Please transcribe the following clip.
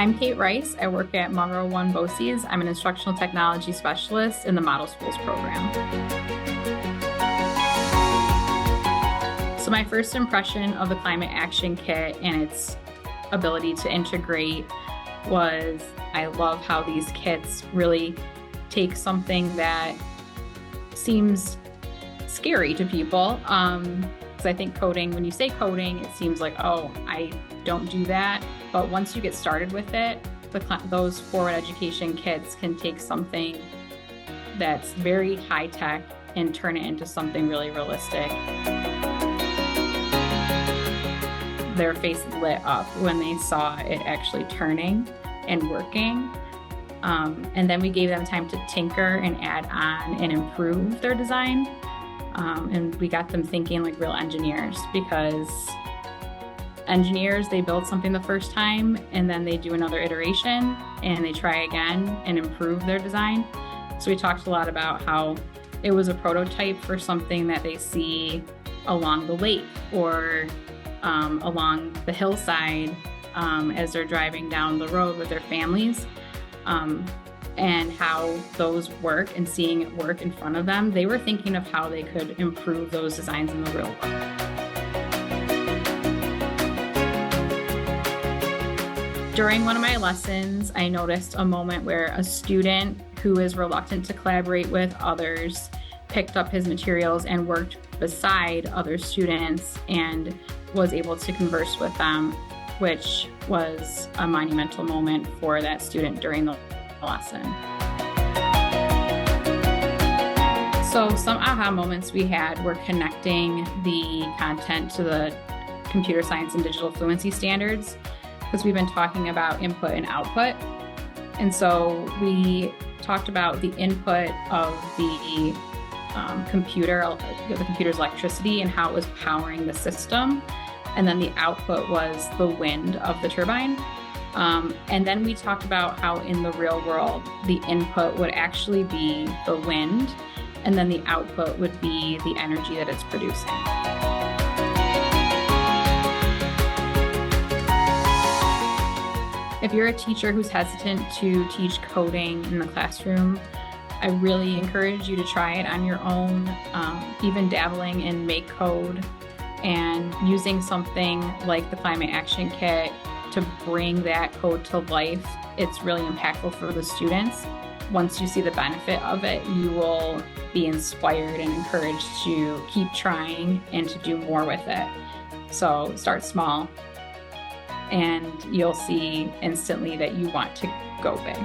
I'm Kate Rice. I work at Monroe One BOCES. I'm an instructional technology specialist in the Model Schools program. So my first impression of the Climate Action Kit and its ability to integrate was I love how these kits really take something that seems scary to people. Because I think coding, when you say coding, it seems like, oh, I don't do that. But once you get started with it, those forward education kits can take something that's very high tech and turn it into something really realistic. Their face lit up when they saw it actually turning and working. And then we gave them time to tinker and add on and improve their design. And we got them thinking like real engineers, because engineers, they build something the first time and then they do another iteration and they try again and improve their design. So we talked a lot about how it was a prototype for something that they see along the lake or along the hillside as they're driving down the road with their families, and how those work and seeing it work in front of them. They were thinking of how they could improve those designs in the real world. During one of my lessons, I noticed a moment where a student who is reluctant to collaborate with others picked up his materials and worked beside other students and was able to converse with them, which was a monumental moment for that student during the lesson. So some aha moments we had were connecting the content to the computer science and digital fluency standards, because we've been talking about input and output. And so we talked about the input of the computer's electricity and how it was powering the system. And then the output was the wind of the turbine. And then we talked about how in the real world, the input would actually be the wind, and then the output would be the energy that it's producing. If you're a teacher who's hesitant to teach coding in the classroom, I really encourage you to try it on your own, even dabbling in make code and using something like the Climate Action Kit to bring that code to life. It's really impactful for the students. Once you see the benefit of it, you will be inspired and encouraged to keep trying and to do more with it. So start small, and you'll see instantly that you want to go big.